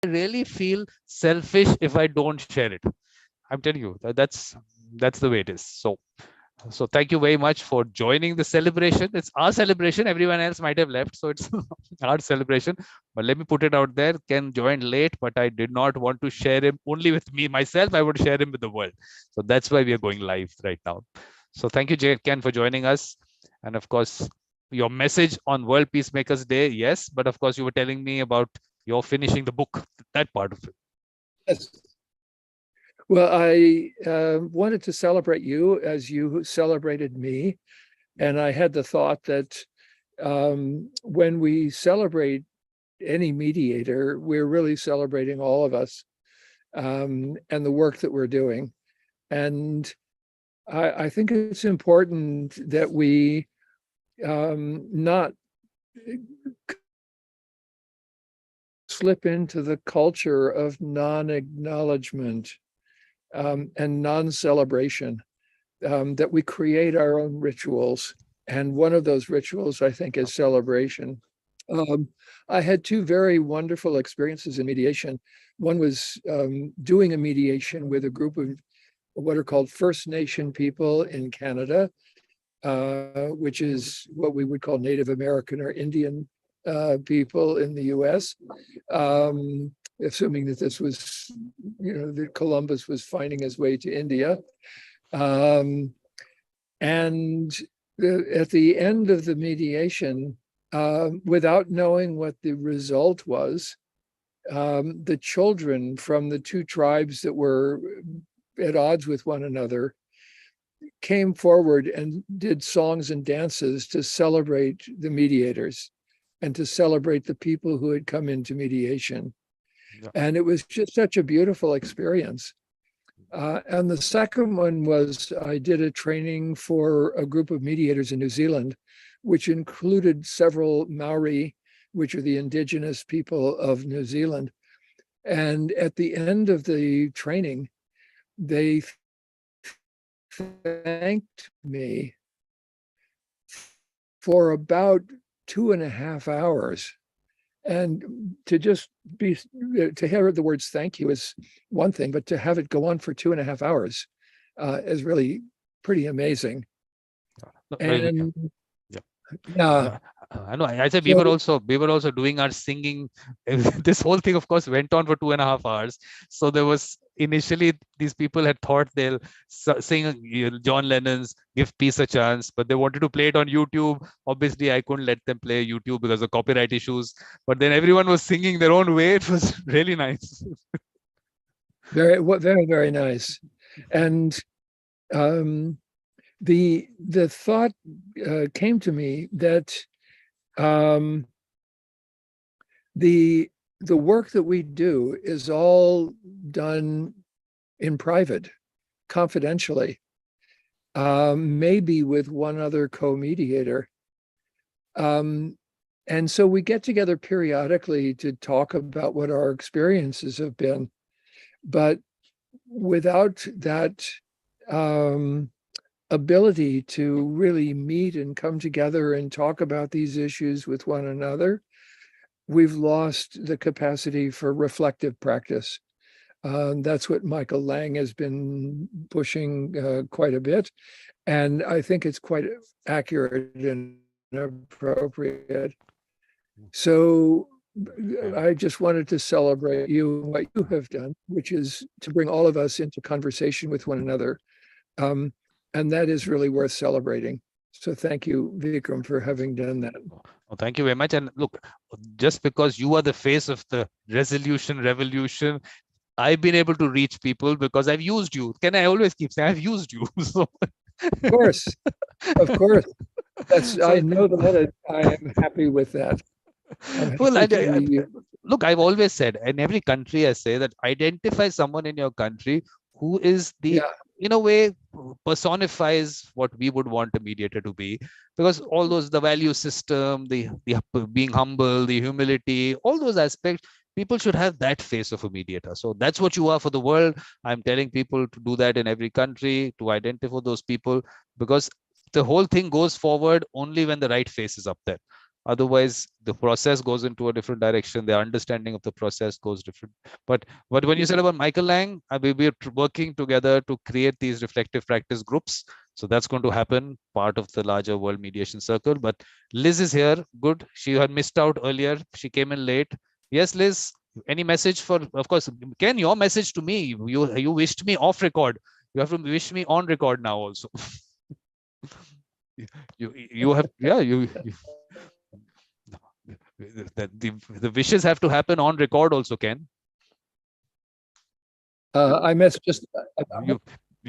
really feel selfish if I don't share it. I'm telling you, that's the way it is. So thank you very much for joining the celebration. It's our celebration. Everyone else might have left, so it's our celebration. But let me put it out there. Ken joined late, but I did not want to share him only with me myself. I would share him with the world. So that's why we are going live right now. So thank you, Ken, for joining us. And of course, your message on World Peacemakers Day, yes. But of course, you were telling me about your finishing the book, that part of it. Yes. Well, I wanted to celebrate you as you celebrated me. And I had the thought that when we celebrate any mediator, we're really celebrating all of us and the work that we're doing. And I think it's important that we not slip into the culture of non-acknowledgement and non-celebration, that we create our own rituals. And one of those rituals, I think, is celebration. I had two very wonderful experiences in mediation. One was doing a mediation with a group of what are called First Nation people in Canada, which is what we would call Native American or Indian people in the US, assuming that this was, that Columbus was finding his way to India. And at the end of the mediation, without knowing what the result was, the children from the two tribes that were at odds with one another came forward and did songs and dances to celebrate the mediators and to celebrate the people who had come into mediation. Yeah. And it was just such a beautiful experience. And the second one was I did a training for a group of mediators in New Zealand, which included several Maori, which are the indigenous people of New Zealand. And at the end of the training, they thanked me for about 2.5 hours. And to hear the words thank you is one thing, but to have it go on for 2.5 hours is really pretty amazing. And yeah. I know. I said we were also doing our singing. This whole thing, of course, went on for 2.5 hours. So there was initially these people had thought they'll sing John Lennon's "Give Peace a Chance," but they wanted to play it on YouTube. Obviously, I couldn't let them play YouTube because of copyright issues. But then everyone was singing their own way. It was really nice. Very, very, very nice. And the thought came to me that the work that we do is all done in private, confidentially, maybe with one other co-mediator. And so we get together periodically to talk about what our experiences have been, but without that ability to really meet and come together and talk about these issues with one another, we've lost the capacity for reflective practice. That's what Michael Lang has been pushing quite a bit. And I think it's quite accurate and appropriate. So I just wanted to celebrate you and what you have done, which is to bring all of us into conversation with one another. And that is really worth celebrating. So thank you, Vikram, for having done that. Oh, thank you very much. And look, just because you are the face of the revolution, I've been able to reach people because I've used you. I always keep saying I've used you. So. Of course. I know that I am happy with that. Well, look, I've always said, in every country, I say that identify someone in your country who is in a way, personifies what we would want a mediator to be, because all those, the value system, the being humble, the humility, all those aspects, people should have that face of a mediator. So that's what you are for the world. I'm telling people to do that in every country, to identify those people, because the whole thing goes forward only when the right face is up there. Otherwise, the process goes into a different direction. The understanding of the process goes different. But when you said about Michael Lang, we're working together to create these reflective practice groups. So that's going to happen, part of the larger World Mediation Circle. But Liz is here. Good. She had missed out earlier. She came in late. Yes, Liz. Any message for? Of course, Ken. Your message to me. You wished me off record. You have to wish me on record now also. you have you the wishes have to happen on record also, Ken. I must just.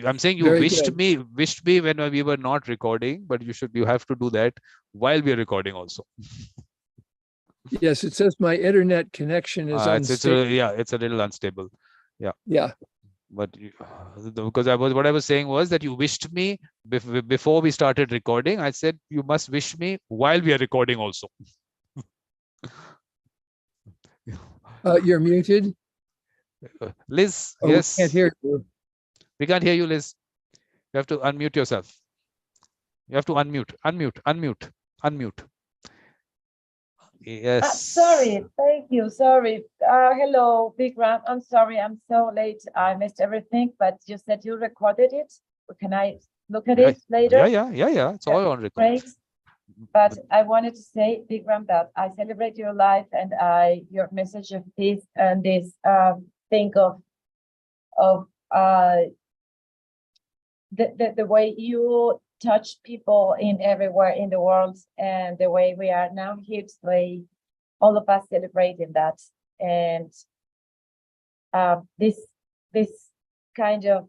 I'm saying you Very wished good. me when we were not recording, but you have to do that while we are recording also. Yes, it says my internet connection is unstable. It's a little unstable. Yeah. Yeah. But because what I was saying was that you wished me before we started recording. I said you must wish me while we are recording also. You're muted. Liz, Oh, yes. we can't hear you. We can't hear you, Liz. You have to unmute yourself. You have to unmute. Yes. Sorry, thank you. Sorry. Hello, Vikram. I'm sorry, I'm so late. I missed everything, but you said you recorded it. Can I look at it later? Yeah. It's all on record. Great. But I wanted to say, Vikram, that I celebrate your life and your message of peace and this thing of the way you touch people in everywhere in the world, and the way we are now here today, all of us celebrating that, and this kind of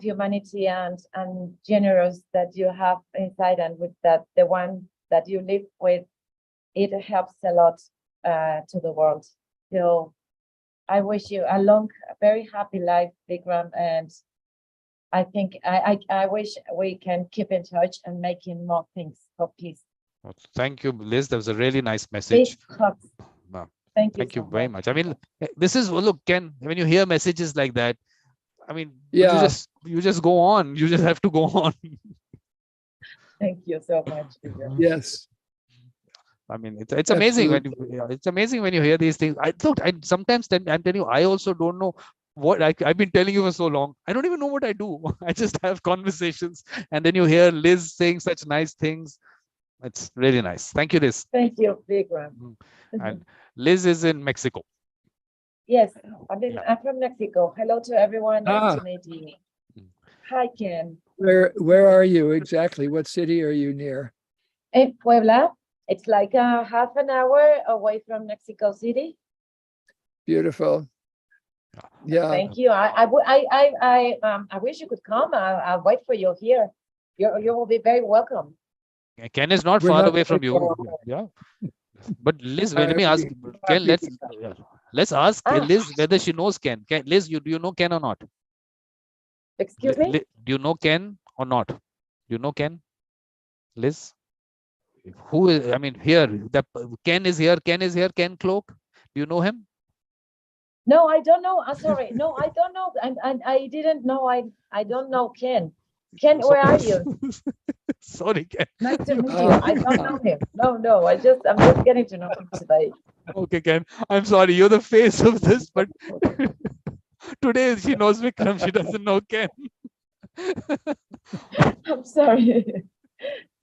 humanity and generous that you have inside, and with that, the one that you live with, it helps a lot to the world. So I wish you a long, very happy life, Vikram, and I think I wish we can keep in touch and making more things for peace. Thank you, Liz. That was a really nice message. Thank you very much. I mean, this is, look, Ken, when you hear messages like that, I mean, yeah, you just go on. You just have to go on. Thank you so much. Yes. I mean, it's amazing when you hear these things. I sometimes I'm telling you, I also don't know what I've been telling you for so long. I don't even know what I do. I just have conversations, and then you hear Liz saying such nice things. It's really nice. Thank you, Liz. Thank you, Vikram. And Liz is in Mexico. Yes, I'm from Mexico. Hello to everyone. Nice to meet you. Hi, Ken. Where are you exactly? What city are you near? In Puebla. It's like half an hour away from Mexico City. Beautiful. Yeah. Thank you. I wish you could come. I'll wait for you here. You will be very welcome. Ken is not far away from you. Yeah. But Liz, let me ask Ken. Let's ask Liz whether she knows Ken. Liz, do you know Ken or not? Excuse me? Do you know Ken or not? Do you know Ken? Liz? Who is, I mean, here, Ken is here. Ken Cloke. Do you know him? No, I don't know. I'm sorry. No, I don't know. And I didn't know. I don't know Ken. Ken, where are you? Sorry, Ken. Nice to meet you. I don't know him. No. I'm just getting to know him today. Okay, Ken. I'm sorry. You're the face of this, but today she knows Vikram. She doesn't know Ken. I'm sorry.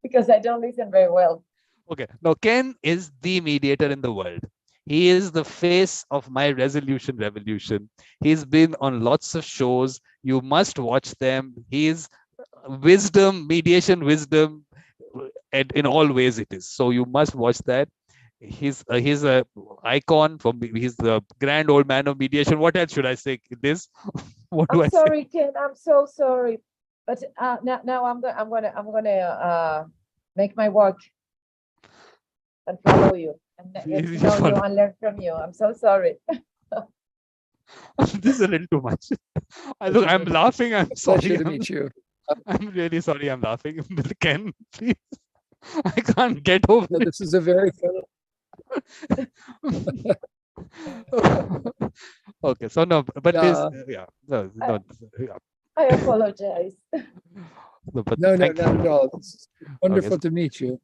Because I don't listen very well. Okay. Now, Ken is the mediator in the world. He is the face of my resolution revolution. He's been on lots of shows. You must watch them. He's mediation wisdom, and in all ways it is. So you must watch that. He's a icon he's the grand old man of mediation. What else should I say? This? What do I say? Sorry, Ken. I'm so sorry. But now I'm gonna make my work and follow you and get to know you and learn from you. I'm so sorry. This is a little too much. I'm laughing. I'm sorry. Pleasure to meet you. I'm really sorry. I'm laughing. Ken, please. I can't get over it. This is a very funny. Okay, so no, but I apologize. No, not at all. It's wonderful to meet you.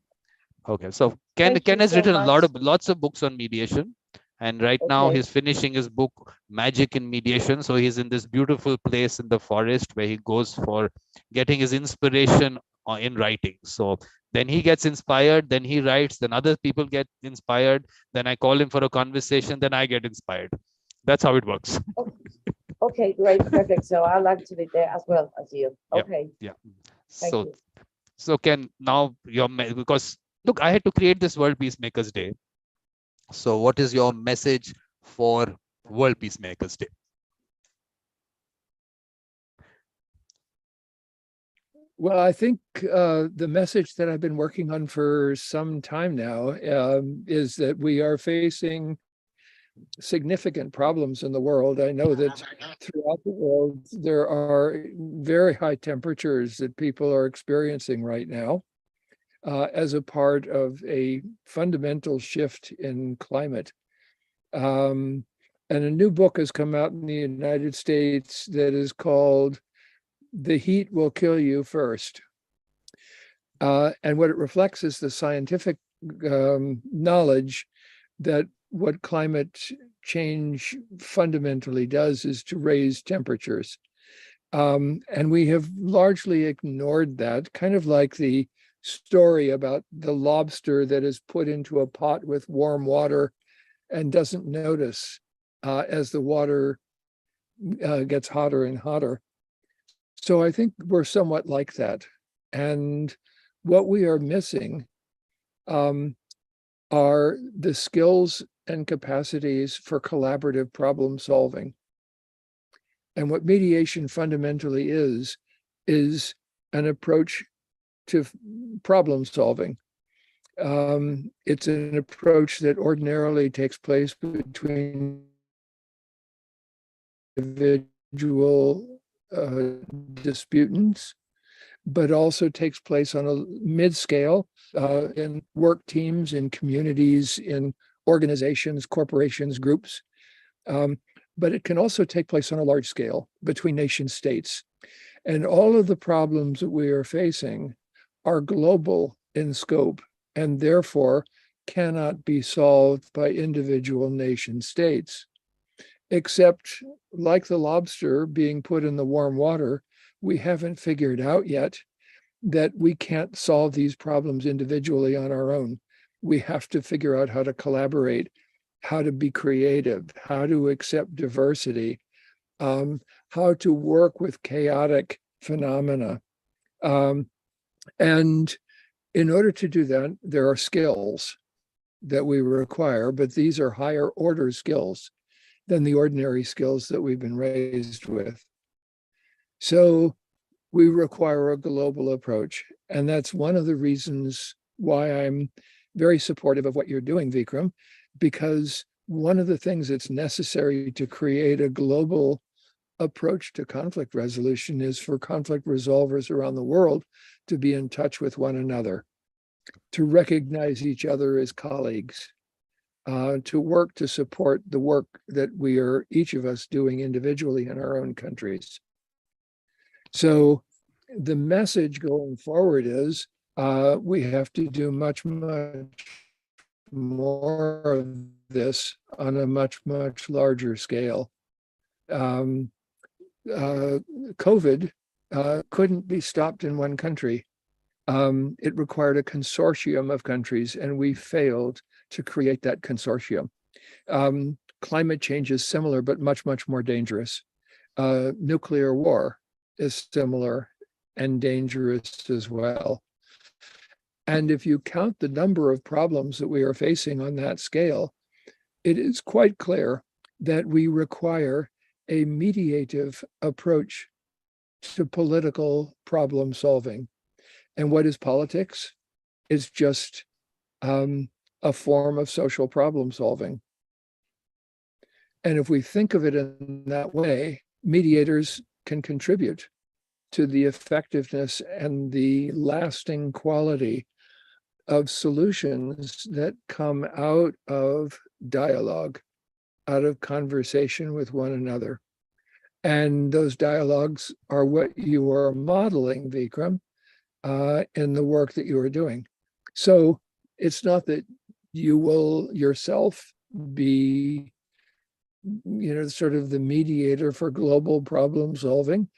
Okay, so Thank Ken you has so written much. lots of books on mediation, and right now Okay. he's finishing his book Magic in Mediation. So he's in this beautiful place in the forest where he goes for getting his inspiration in writing. So then he gets inspired, then he writes, then other people get inspired, then I call him for a conversation, then I get inspired. That's how it works. Okay, great, perfect. So I like to be there as well as you. Yeah, Okay, yeah. thank So you. so Ken, now because look, I had to create this World Peacemakers Day. So what is your message for World Peacemakers Day? Well, I think the message that I've been working on for some time now is that we are facing significant problems in the world. I know that throughout the world, there are very high temperatures that people are experiencing right now as a part of a fundamental shift in climate. And a new book has come out in the United States that is called The Heat Will Kill You First. And what it reflects is the scientific knowledge that what climate change fundamentally does is to raise temperatures. And we have largely ignored that, kind of like the story about the lobster that is put into a pot with warm water and doesn't notice as the water gets hotter and hotter. So I think we're somewhat like that. And what we are missing are the skills and capacities for collaborative problem solving. And what mediation fundamentally is an approach to problem solving. It's an approach that ordinarily takes place between individual disputants, but also takes place on a mid-scale in work teams, in communities, in organizations, corporations, groups. But it can also take place on a large scale between nation states. And all of the problems that we are facing are global in scope and therefore cannot be solved by individual nation states. Except, like the lobster being put in the warm water, we haven't figured out yet that we can't solve these problems individually on our own. We have to figure out how to collaborate, how to be creative, how to accept diversity, how to work with chaotic phenomena. And in order to do that, there are skills that we require, but these are higher order skills than the ordinary skills that we've been raised with. So we require a global approach. And that's one of the reasons why I'm very supportive of what you're doing, Vikram, because one of the things that's necessary to create a global approach to conflict resolution is for conflict resolvers around the world to be in touch with one another, to recognize each other as colleagues, to work to support the work that we are, each of us, doing individually in our own countries. So the message going forward is we have to do much more of this on a much larger scale. COVID couldn't be stopped in one country. It required a consortium of countries, and we failed to create that consortium. Climate change is similar, but much more dangerous. Nuclear war is similar and dangerous as well. And if you count the number of problems that we are facing on that scale, it is quite clear that we require a mediative approach to political problem solving. And what is politics? It's just a form of social problem solving. And if we think of it in that way, mediators can contribute to the effectiveness and the lasting quality of solutions that come out of dialogue, out of conversation with one another. And those dialogues are what you are modeling, Vikram, in the work that you are doing. So It's not that you will yourself be, sort of the mediator for global problem solving,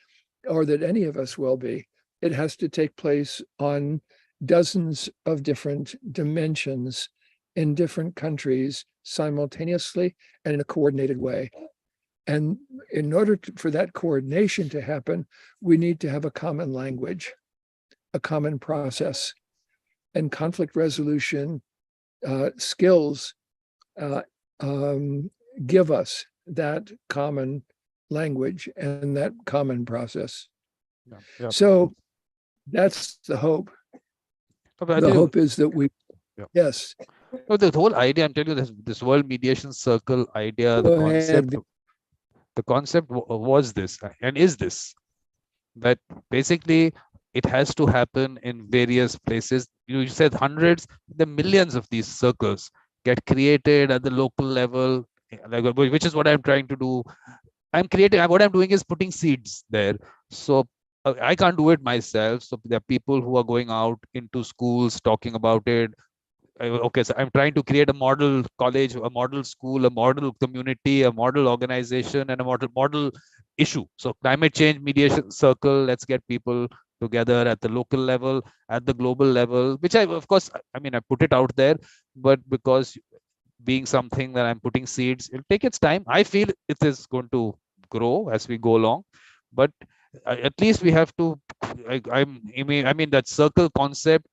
or that any of us will be. It has to take place on dozens of different dimensions in different countries simultaneously and in a coordinated way. And in order for that coordination to happen, we need to have a common language, a common process, and conflict resolution skills give us that common language and that common process. Yeah. So that's the hope. The hope is that we, yes. No, the whole idea, I'm telling you, this World Mediation Circle idea, the concept was this and is this, that basically it has to happen in various places. You said hundreds, the millions of these circles get created at the local level, which is what I'm trying to do. What I'm doing is putting seeds there. So I can't do it myself. So there are people who are going out into schools talking about it. Okay, so I'm trying to create a model college, a model school, a model community, a model organization, and a model issue. So climate change mediation circle, let's get people together at the local level, at the global level, which of course, I mean, I put it out there, but because being something that I'm putting seeds, it'll take its time. I feel it is going to grow as we go along, but at least we have to, I mean, that circle concept,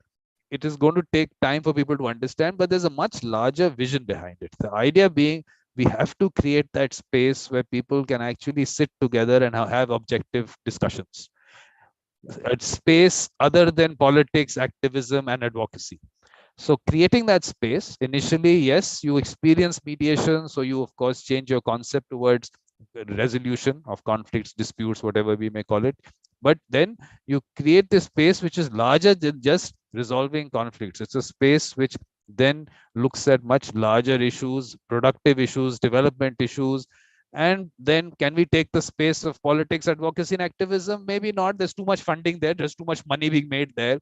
it is going to take time for people to understand, but there's a much larger vision behind it. The idea being, we have to create that space where people can actually sit together and have objective discussions. A space other than politics, activism, and advocacy. So creating that space, initially, yes, you experience mediation. So you, of course, change your concept towards resolution of conflicts, disputes, whatever we may call it. But then you create this space which is larger than just resolving conflicts. It's a space which then looks at much larger issues, productive issues, development issues. And then can we take the space of politics, advocacy, and activism? Maybe not. There's too much funding there. There's too much money being made there.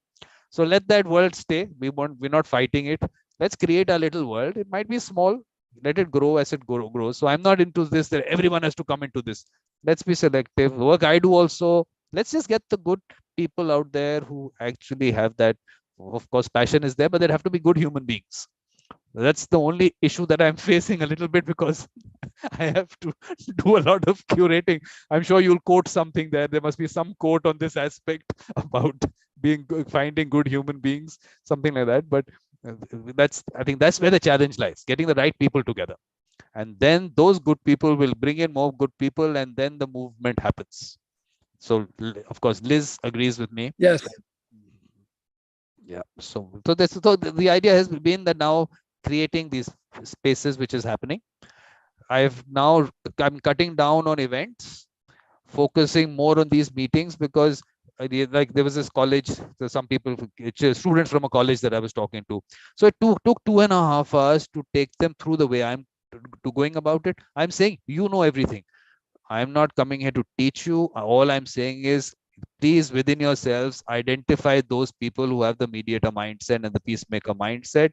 So let that world stay. We're not fighting it. Let's create a little world. It might be small. Let it grow as it grows. So I'm not into this that everyone has to come into this. Let's be selective. The work I do also, let's just get the good people out there who actually have that. Of course, passion is there, but they have to be good human beings. That's the only issue that I'm facing a little bit, because I have to do a lot of curating. I'm sure you'll quote something there. There must be some quote on this aspect about finding good human beings, something like that. But I think that's where the challenge lies, getting the right people together. And then those good people will bring in more good people, and then the movement happens. So, of course, Liz agrees with me. Yes. Yeah. So the idea has been that now creating these spaces, which is happening. I'm cutting down on events, focusing more on these meetings, because like there was this college, some people, students from a college that I was talking to. So it took 2.5 hours to take them through the way I'm going about it. I'm saying, everything. I'm not coming here to teach you. All I'm saying is, please, within yourselves, identify those people who have the mediator mindset and the peacemaker mindset.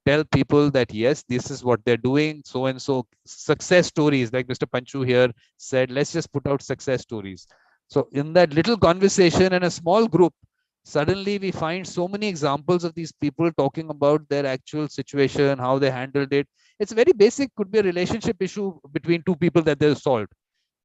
Tell people that, yes, this is what they're doing. So and so success stories, like Mr. Panchu here said, let's just put out success stories. So in that little conversation in a small group, suddenly we find so many examples of these people talking about their actual situation, how they handled it. It's very basic, could be a relationship issue between two people that they've solved.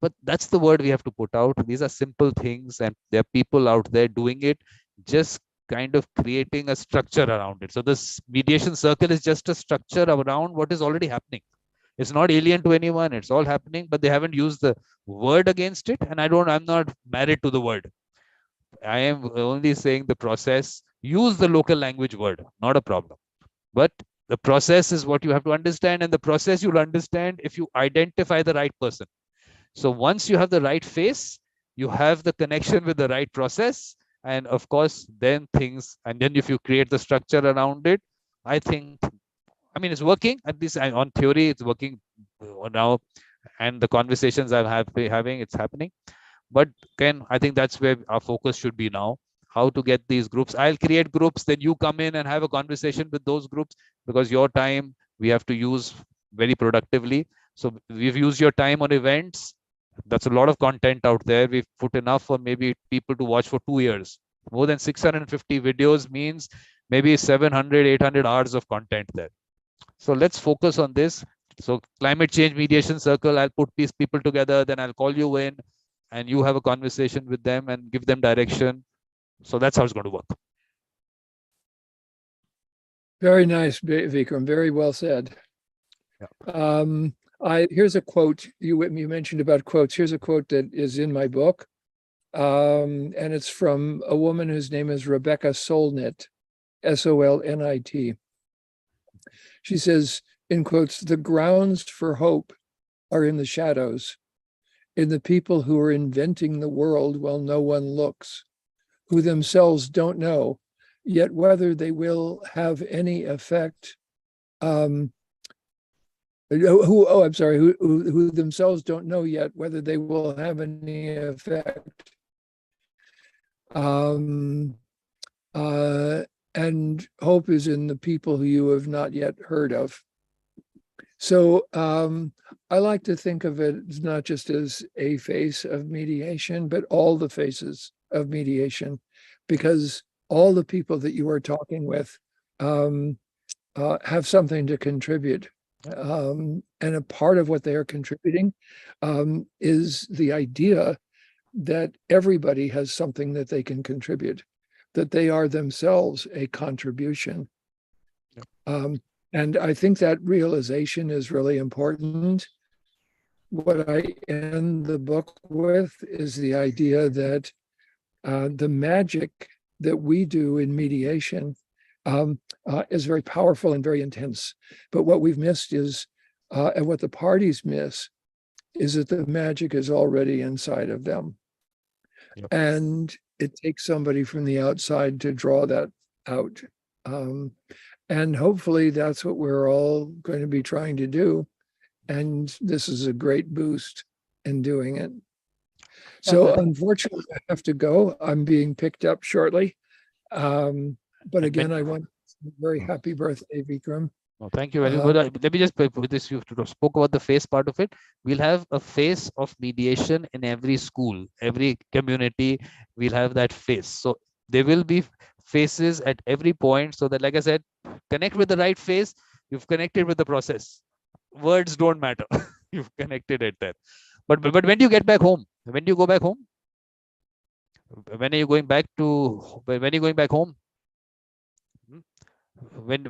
But that's the word we have to put out. These are simple things, and there are people out there doing it, just kind of creating a structure around it. So this mediation circle is just a structure around what is already happening. It's not alien to anyone. It's all happening, but they haven't used the word against it. And I'm not married to the word. I am only saying the process. Use the local language word, not a problem. But the process is what you have to understand, and the process you'll understand if you identify the right person. So once you have the right face, you have the connection with the right process. And of course, then if you create the structure around it, I think, it's working. At least on theory, it's working now. And the conversations I'm having, it's happening. But Ken, I think that's where our focus should be now. how to get these groups. I'll create groups, then you come in and have a conversation with those groups, because your time we have to use very productively. So we've used your time on events. That's a lot of content out there. We've put enough for maybe people to watch for 2 years. More than 650 videos means maybe 700, 800 hours of content there. So let's focus on this. So climate change mediation circle, I'll put these people together, then I'll call you in and you have a conversation with them and give them direction. So that's how it's going to work. Very nice, Vikram. Very well said. Yeah. Here's a quote. You mentioned about quotes. Here's a quote that is in my book. And it's from a woman whose name is Rebecca Solnit, Solnit. She says, in quotes, "The grounds for hope are in the shadows, in the people who are inventing the world while no one looks, who themselves don't know yet whether they will have any effect, who themselves don't know yet whether they will have any effect. And hope is in the people who you have not yet heard of." So I like to think of it not just as a face of mediation, but all the faces of mediation, because all the people that you are talking with have something to contribute. And a part of what they are contributing is the idea that everybody has something that they can contribute, that they are themselves a contribution. And I think that realization is really important. What I end the book with is the idea that the magic that we do in mediation is very powerful and very intense. But what we've missed is, and what the parties miss, is that the magic is already inside of them. Yep. And it takes somebody from the outside to draw that out. And hopefully that's what we're all going to be trying to do. And this is a great boost in doing it. So unfortunately, I have to go. I'm being picked up shortly. But again, I want a very happy birthday, Vikram. Oh, thank you very much. Let me just put this. You spoke about the face part of it. We'll have a face of mediation in every school, every community. We'll have that face. So there will be faces at every point, so that, like I said, connect with the right face. You've connected with the process. Words don't matter. You've connected it there. But when do you get back home? When do you go back home? When are you going back to? When are you going back home? When do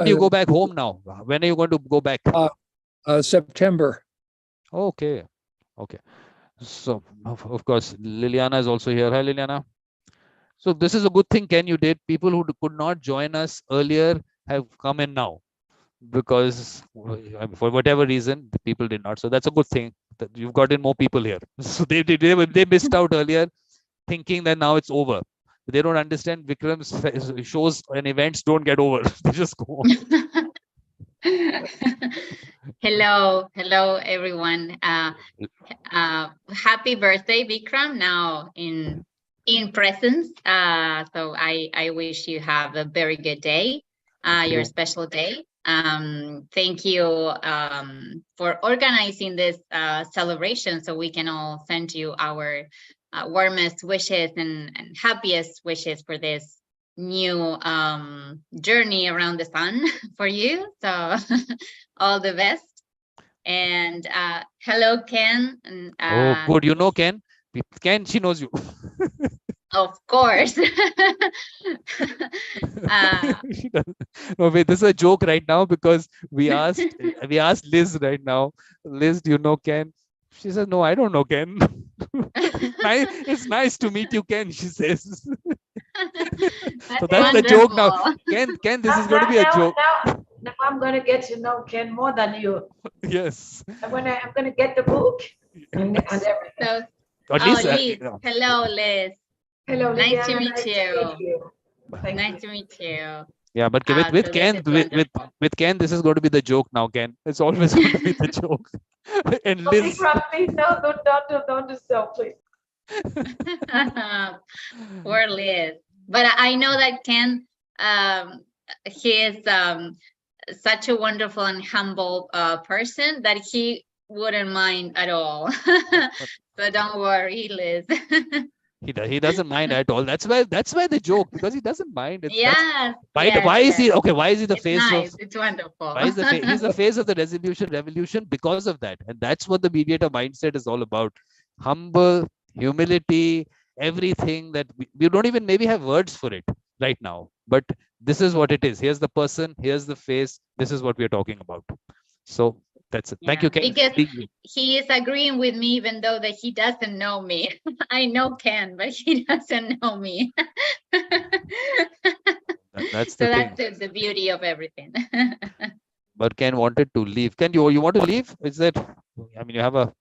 you go back home now? When are you going to go back? September. Okay. So of course, Liliana is also here. Hi, Liliana. So this is a good thing, Ken, you did. People who could not join us earlier have come in now, because for whatever reason, the people did not. So that's a good thing that you've gotten more people here. So they missed out earlier, thinking that now it's over. They don't understand Vikram's shows and events don't get over. They just go on. Hello, everyone. Happy birthday, Vikram. Now in presence. So I wish you have a very good day. Your special day. Thank you for organizing this celebration, so we can all send you our warmest wishes and happiest wishes for this new journey around the sun for you. So all the best. And hello, Ken. Oh, good. You know Ken. Ken, she knows you. Of course. No, wait, this is a joke right now, because we asked Liz right now. Liz, do you know Ken? She says, no, I don't know Ken. It's nice to meet you, Ken, she says. So that's the joke now. Ken, this is going to be a joke. Now I'm going to get to know Ken more than you. Yes. I'm going to get the book and everything. So, Liz, Liz. Hello, Liz. Hello, nice Liliana. To meet you. Thank Nice you. to meet you. Yeah, but with Ken, with Ken, this is going to be the joke now, Ken. It's always going to be the joke. And Liz. Vikram, please, no, don't do so, please. Poor Liz. But I know that Ken, he is such a wonderful and humble person that he wouldn't mind at all. So don't worry, Liz. He doesn't mind at all. That's why the joke, because he doesn't mind. Yes, Why yes, why is yes. he okay? Why is he the It's face nice. of It's wonderful. why is he's the face of the resolution revolution because of that? And that's what the mediator mindset is all about. Humble, humility, everything that we don't even maybe have words for it right now. But this is what it is. Here's the person, here's the face. This is what we're talking about. So that's it. Thank Yeah, you, Ken. because he is agreeing with me, even though that he doesn't know me. I know Ken, but he doesn't know me. That's So the thing. that's the beauty of everything. But Ken wanted to leave. Ken, you want to leave? Is that? I mean, you have a.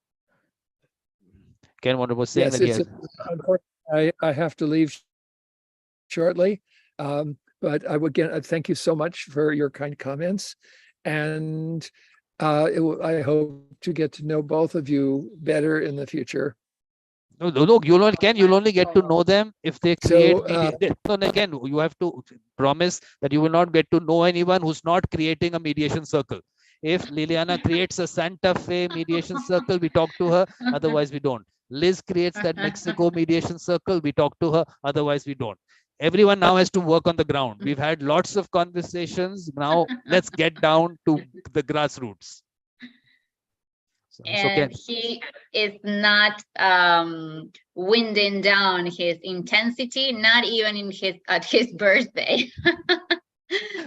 Ken was saying Yes, that he it's has. unfortunate. I have to leave shortly. But I would again thank you so much for your kind comments, and I hope to get to know both of you better in the future. No, you'll only get to know them if they create So media. So again, you have to promise that you will not get to know anyone who's not creating a mediation circle. If Liliana creates a Santa Fe mediation circle, we talk to her. Otherwise, we don't. Liz creates that Mexico mediation circle. We talk to her. Otherwise, we don't. Everyone now has to work on the ground. We've had lots of conversations. Now let's get down to the grassroots. And he is not winding down his intensity, not even in at his birthday.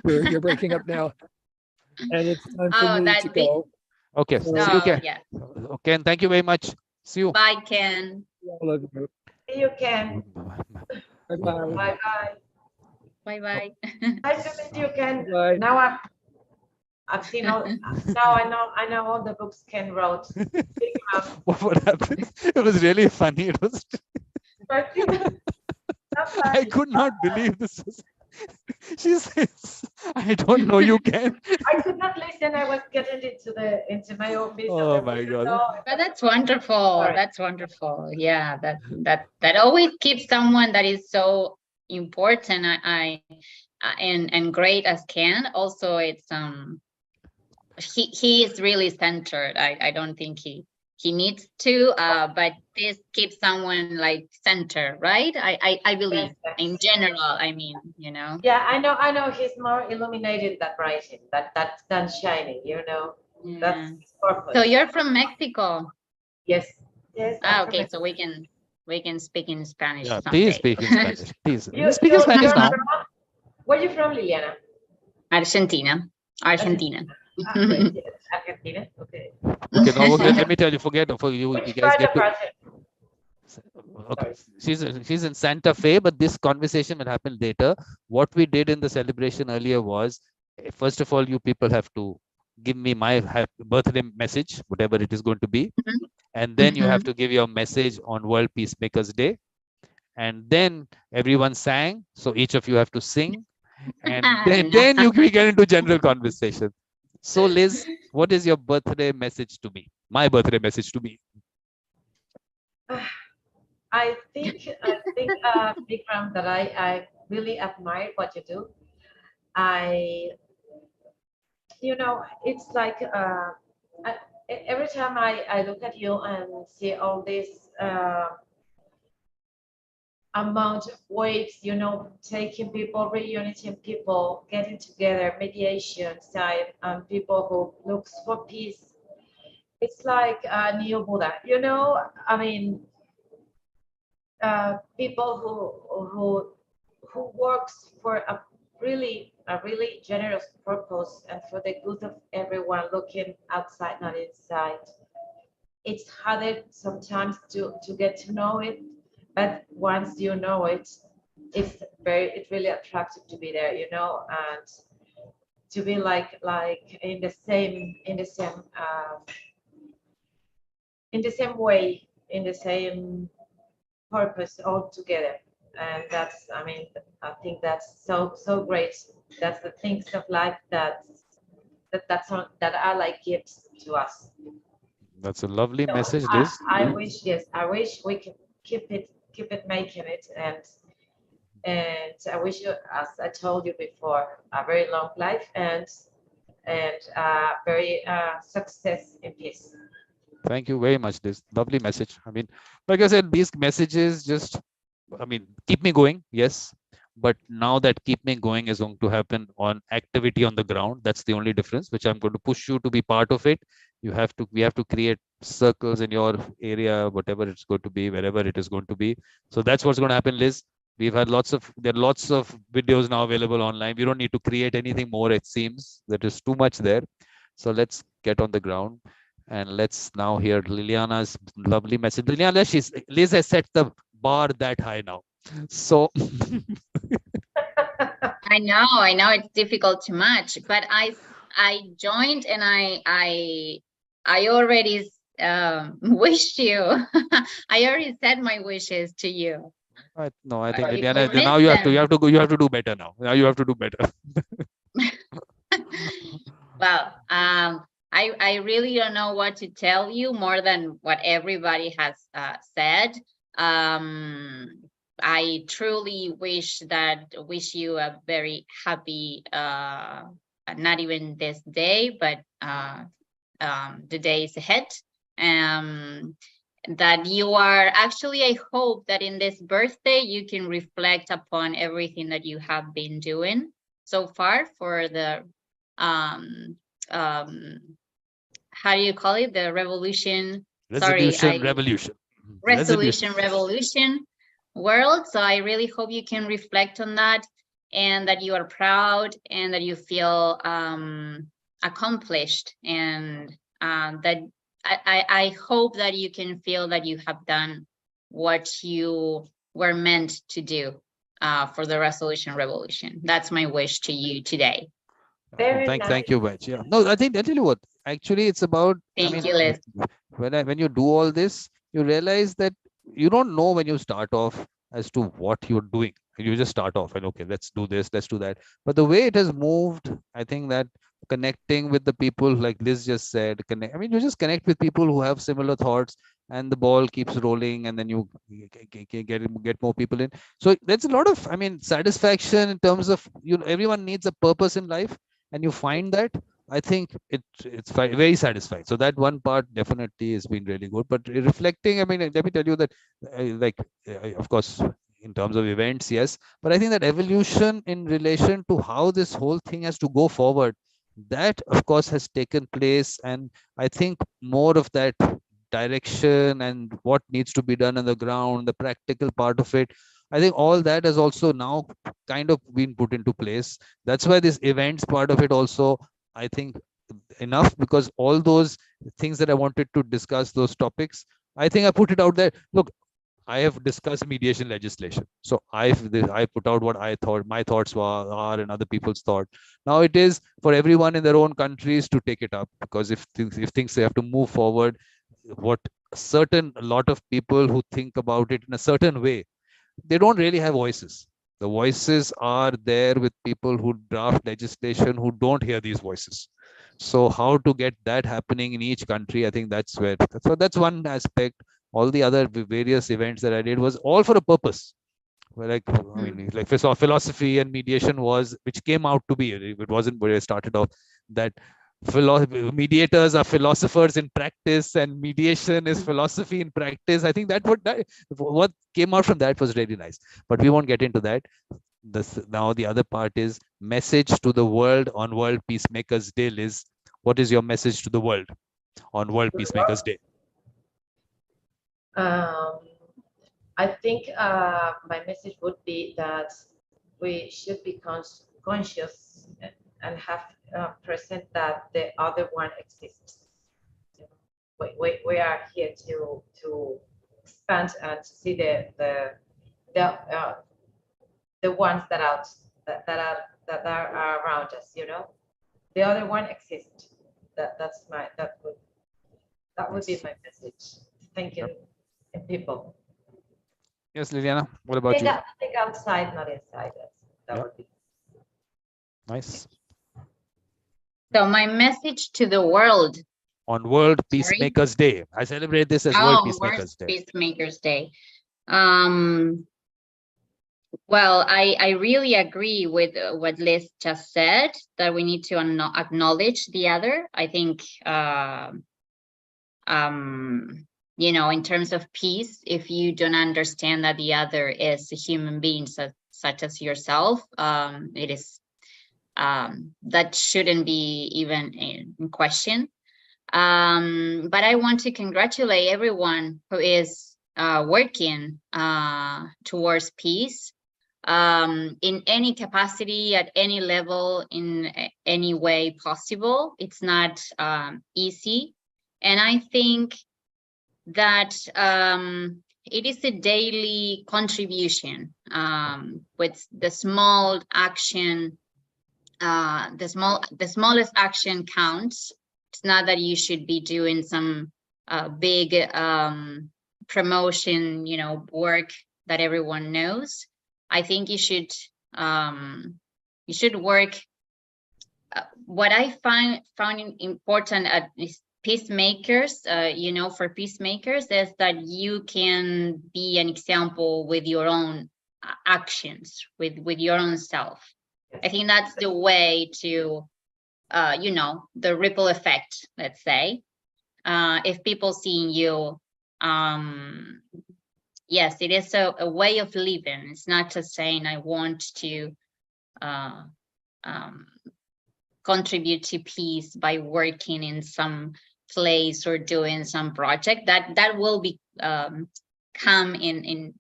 you're breaking up now, and it's time for Oh, me to go. Okay, So, see you, Ken. Yeah. Okay, thank you very much. See you. Bye, Ken. all of you. See you, Ken. Bye-bye. Bye bye. Bye bye. Nice to meet you, Ken. Bye. Now I've seen all. Now I know all the books Ken wrote. What happened? It was really funny. It was. I could not believe this. She says, "I don't know you, Ken." I could not listen. I was getting into my office. Oh my God. But that's wonderful. Sorry. That's wonderful. Yeah, that always keeps someone that is so important. And great as Ken. Also, it's he is really centered. I don't think he needs to, but this keeps someone like center, right? I believe Yes. in general. I mean, you know. Yeah, I know. He's more illuminated than brighting, than shining. You know, Yeah. that's his purpose. So you're from Mexico. Yes. Yes. Okay, so we can speak in Spanish. Yeah, someday. please speak in Spanish. Please You speak in Spanish now. Where are you from, Liliana? Argentina. Argentina. Argentina. Okay. Okay, no, let me tell you. Forget for you. Which You guys part get of to. Argentina? Okay, she's in Santa Fe, but this conversation will happen later. What we did in the celebration earlier was, first of all, you people have to give me my birthday message, whatever it is going to be, and then you have to give your message on World Peacemakers Day, and then everyone sang. So each of you have to sing, and then we get into general conversation. So Liz, what is your birthday message to me? My birthday message to me. I think Vikram, that I really admire what you do. It's like every time I look at you and see all this amount of ways, taking people, reuniting people, getting together, mediation side, and people who looks for peace. It's like a new Buddha, I mean, people who works for a really generous purpose and for the good of everyone, looking outside, not inside. It's harder sometimes to get to know it, but once you know it, it's really attractive to be there, and to be like in the same way, in the same purpose all together. And that's, I think that's so great. That's the things of life that are like gifts to us. That's a lovely message, Liz. I wish we keep it making it, and I wish you, as I told you before, a very long life and very success in peace. Thank you very much. This lovely message. I mean, like I said, these messages just, I mean, keep me going. Yes. But now that keep me going is going to happen on activity on the ground. That's the only difference, which I'm going to push you to be part of it. We have to create circles in your area, whatever it's going to be, wherever it is going to be. So that's what's going to happen, Liz. There are lots of videos now available online. We don't need to create anything more, it seems. There is too much there. So let's get on the ground. And let's now hear Liliana's lovely message. Liz has set the bar that high now. So I know it's difficult to match, but I joined and I already wished you. I already said my wishes to you. no, I think You Liliana, missed now you have them. to go, you have to do better now. Now you have to do better. Well, I really don't know what to tell you more than what everybody has said. I truly wish you a very happy, not even this day, but the days ahead. That you are actually, I hope that in this birthday you can reflect upon everything that you have been doing so far for the how do you call it, the revolution revolution world. So I really hope you can reflect on that, and that you are proud, and that you feel accomplished, and that I hope that you can feel that you have done what you were meant to do for the resolution revolution. That's my wish to you today. Thank you, Vaj. Yeah. No, I tell you what, actually it's about, Thank you, Liz. when you do all this, you realize that you don't know when you start off as to what you're doing. You just start off and okay, let's do this, let's do that. But the way it has moved, I think that connecting with the people, like Liz just said, you just connect with people who have similar thoughts, and the ball keeps rolling, and then you get more people in. So there's a lot of, satisfaction in terms of, everyone needs a purpose in life, and you find that. I think it's very satisfying. So that one part definitely has been really good. But reflecting, let me tell you that, of course, in terms of events, yes, but I think that evolution in relation to how this whole thing has to go forward, that of course has taken place, and I think more of that direction and what needs to be done on the ground, the practical part of it, I think all that has also now kind of been put into place. That's why this events part of it also, I think, enough, because all those things that I wanted to discuss, those topics, I think I put it out there. Look, I have discussed mediation legislation. So I put out what I thought, my thoughts are, and other people's thought. Now it is for everyone in their own countries to take it up, because if things they have to move forward, what a lot of people who think about it in a certain way, they don't really have voices. The voices are there with people who draft legislation who don't hear these voices. So how to get that happening in each country, I think that's that's one aspect. All the other various events that I did was all for a purpose. Like philosophy and mediation which came out to be. It wasn't where I started off. That mediators are philosophers in practice, and mediation is philosophy in practice. I think what came out from that was really nice. But we won't get into that. Now the other part is message to the world on World Peacemakers Day. Liz, what is your message to the world on World Peacemakers Day? I think my message would be that we should be conscious and have present that the other one exists. We are here to expand and to see the ones that are around us. The other one exists. That would be my message. Thank you, people. Yes, Liliana, what about you? I think outside, not inside. That would be nice. So my message to the world on World Peacemakers Day. I celebrate this as World Peacemakers Day. Peacemakers Day. Well, I really agree with what Liz just said, that we need to acknowledge the other. I think, in terms of peace, if you don't understand that the other is a human being such as yourself, it is that shouldn't be even in question. But I want to congratulate everyone who is working towards peace, in any capacity, at any level, in any way possible. It's not easy. And I think that it is a daily contribution, with the small action. The smallest action counts. It's not that you should be doing some big promotion, work that everyone knows. I think you should work. What I found important at peacemakers, for peacemakers, is that you can be an example with your own actions, with your own self. I think that's the way to, the ripple effect, let's say. If people seeing you, yes, it is a way of living. It's not just saying I want to contribute to peace by working in some place or doing some project. That will be come in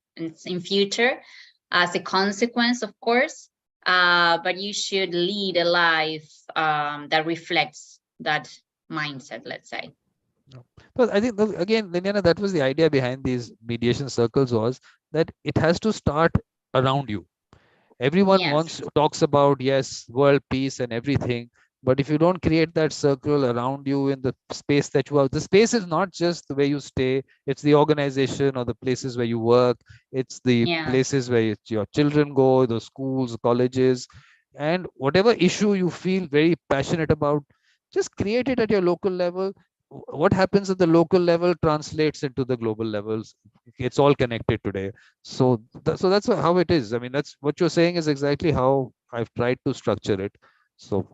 future as a consequence, of course. But you should lead a life that reflects that mindset, let's say. But I think, again, Liliana, that was the idea behind these mediation circles, was that it has to start around you. Everyone talks about, yes, world peace and everything, but if you don't create that circle around you in the space that you are, the space is not just the way you stay, it's the organization or the places where you work, it's the places where your children go, the schools, colleges, and whatever issue you feel very passionate about, just create it at your local level. What happens at the local level translates into the global levels. It's all connected today. So that's how it is. I mean, that's what you're saying is exactly how I've tried to structure it. So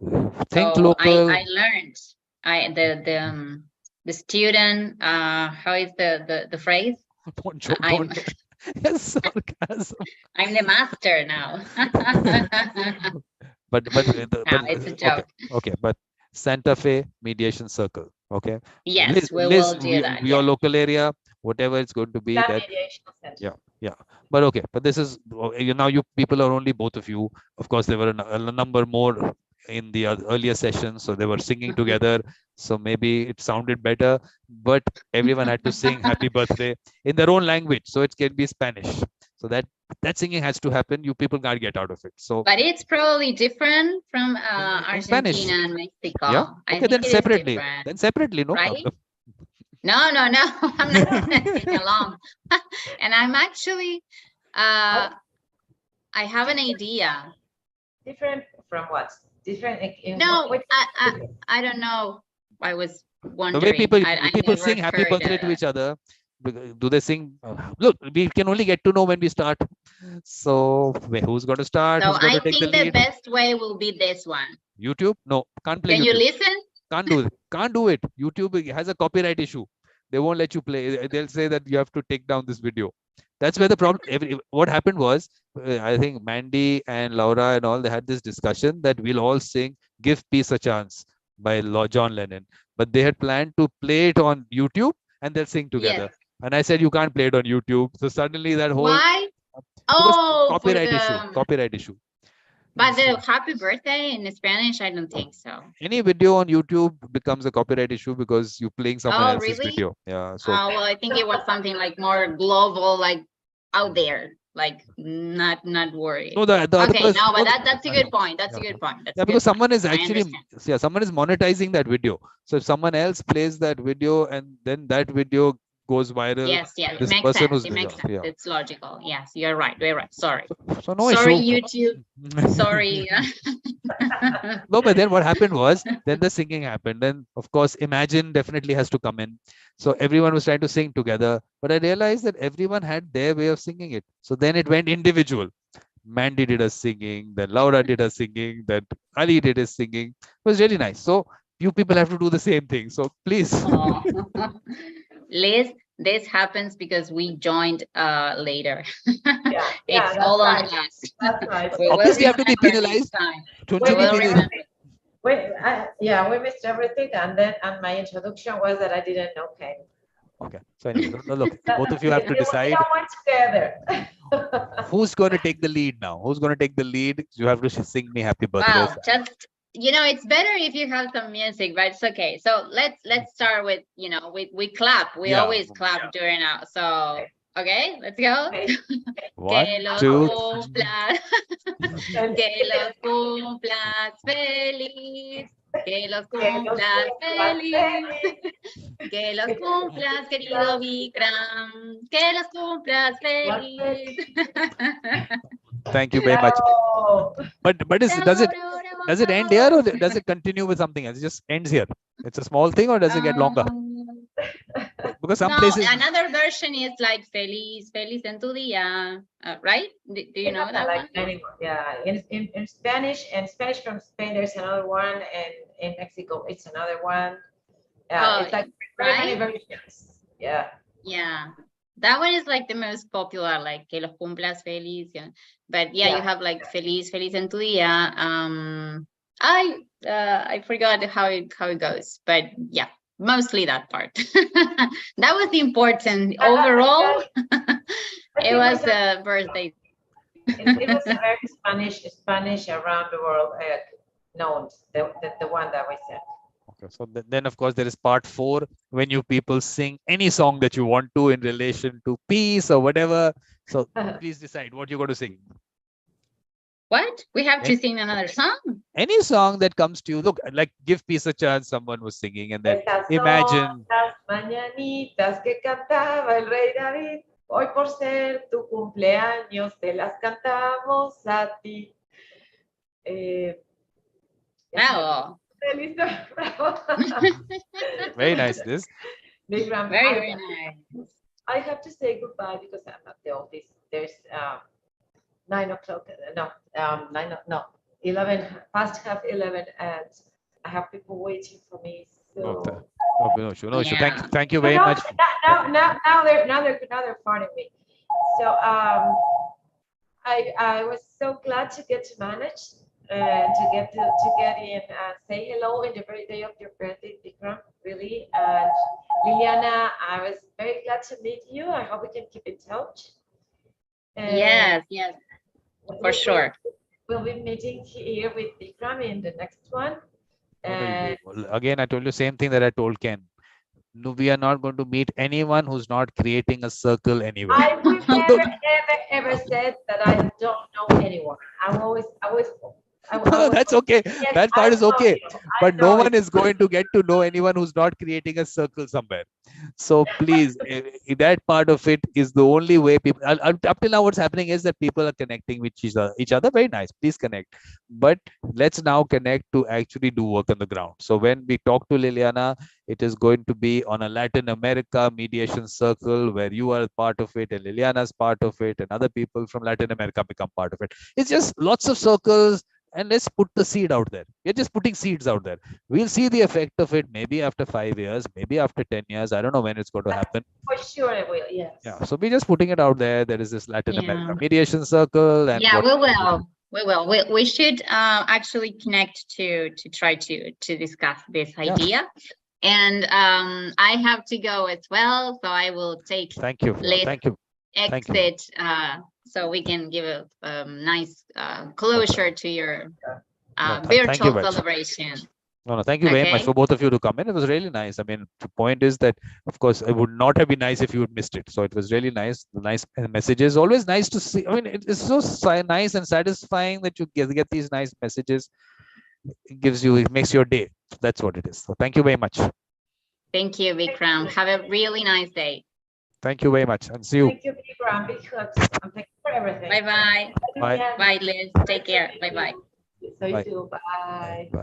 think local. I learned. The student. How is the phrase? Don't joke. Yes, sarcasm. I'm the master now. but it's a joke. Okay, but Santa Fe mediation circle. Okay. Yes, we will do that. Your local area, whatever it's going to be. That mediation center. Yeah. But okay. But this is now you people are only both of you. Of course, there were a number more in the earlier sessions, so they were singing together. So maybe it sounded better, but everyone had to sing happy birthday in their own language. So it can be Spanish. So that singing has to happen. You people can't get out of it. So, but it's probably different from Argentina and Mexico. Yeah. Okay, then separately. Then separately, no problem. No. I'm not going to sing along. And I'm actually, I have an idea. Different from what? Different. I don't know. I was wondering. The way people sing happy birthday to each other. Do they sing? Look, we can only get to know when we start. So who's going to start? So I think the best way will be this one. YouTube? No, can't play. Can YouTube. You listen? Can't do it. Can't do it. YouTube has a copyright issue. They won't let you play. They'll say that you have to take down this video. That's where the problem. What happened was, I think Mandy and Laura and all, they had this discussion that we'll all sing "Give Peace a Chance" by John Lennon, but they had planned to play it on YouTube and they'll sing together. Yes. And I said, you can't play it on YouTube. So suddenly that whole copyright issue. But the happy birthday in Spanish, I don't think so. Any video on YouTube becomes a copyright issue because you're playing someone else's video. Yeah. So. Well, I think it was something like more global, like out there, like not worried. No, but that's a good point. That's a good point. Because someone is actually, someone is monetizing that video. So if someone else plays that video and then that video goes viral. Yes, yeah, it This makes person sense. who's It makes sense. yeah. It's logical. Yes, you're right. You're right. Sorry. So no Sorry, issue. YouTube. Sorry. No, but then what happened was, then the singing happened. Then, of course, Imagine definitely has to come in. So everyone was trying to sing together. But I realized that everyone had their way of singing it. So then it went individual. Mandy did a singing, then Laura did a singing, then Ali did his singing. It was really nice. So you people have to do the same thing. So please. Oh. Liz, this happens because we joined later. Yeah, It's that's all on right. us. That's right. We will Obviously, you have to be remember next penalized. time. Don't We you be will penalized? remember. Yeah, we missed everything, and then my introduction was that I didn't know Ken. Okay. So anyway, no, look, both of you have to We decide all went together. who's going to take the lead now. Who's going to take the lead? You have to sing me happy birthday. Wow, just it's better if you have some music, but it's okay. So let's start with we clap. We Yeah. always clap during our so okay, let's go. Okay. One, Que los 2. cumplas, que los cumplas feliz, que los cumplas feliz, que los cumplas querido Vikram, que los cumplas feliz. Thank you very much. But does it end here or does it continue with something else? It just ends here. It's a small thing or does it get longer? Because some places. Another version is like feliz en tu día, right? Do you know that like one? anymore. Yeah, in Spanish from Spain, there's another one, and in Mexico, it's another one. It's like very many versions. Yeah. Yeah. That one is like the most popular, like que los cumplas feliz. Yeah. But yeah, you have like feliz en tu día. I forgot how it goes, but yeah, mostly that part. That was important. Overall, it was a birthday. It was a very Spanish around the world known, the one that we said. Okay, so then of course there is part 4 when you people sing any song that you want to in relation to peace or whatever. So please decide what you're going to sing. What? We have to sing another song? Any song that comes to you. Look, like Give Peace a Chance, someone was singing, and then Imagine. Las mañanitas que cantaba el rey David, hoy por ser tu cumpleaños te las cantamos a ti. Bravo. Very nice, this. Vikram, very nice. I have to say goodbye because I'm at the office. There's 9 o'clock. No, 11 past half 11, and I have people waiting for me. So no issue. Thank you very much. Now they're phoning me. So I was so glad to get to manage and to get in and say hello in the very day of your birthday, Vikram, really. And Liliana, I was very glad to meet you. I hope we can keep in touch. Yes, for sure. We'll be meeting here with Vikram in the next one. And again, I told you same thing that I told Ken. No, we are not going to meet anyone who's not creating a circle anywhere. I would never, ever said that I don't know anyone. That's okay. Yes, that part is okay. But no one is going to get to know anyone who's not creating a circle somewhere. So please, that part of it is the only way people. Up till now, what's happening is that people are connecting with each other. Very nice. Please connect. But let's now connect to actually do work on the ground. So when we talk to Liliana, it is going to be on a Latin America mediation circle where you are part of it and Liliana's part of it and other people from Latin America become part of it. It's just lots of circles. And let's put the seed out there. We're just putting seeds out there. We'll see the effect of it maybe after 5 years, maybe after 10 years. I don't know when it's going to happen. For sure it will, yes. Yeah. So we're just putting it out there. There is this Latin America mediation circle. And yeah, we will. We should actually connect to try to discuss this idea. And I have to go as well. So I will take Thank you. exit so we can give a nice closure to your virtual celebration. No, thank you very much for both of you to come in. It was really nice. I mean, the point is that, of course, it would not have been nice if you had missed it. So it was really nice. The nice messages. Always nice to see. I mean, it's so nice and satisfying that you get these nice messages. It makes your day. That's what it is. So thank you very much. Thank you, Vikram. Have a really nice day. Thank you very much, and see you. Thank you, Vikram. Big hugs. Thank you for everything. Bye bye. Bye. Bye, Liz. Take care. Bye bye. So you Bye. too. Bye. Bye.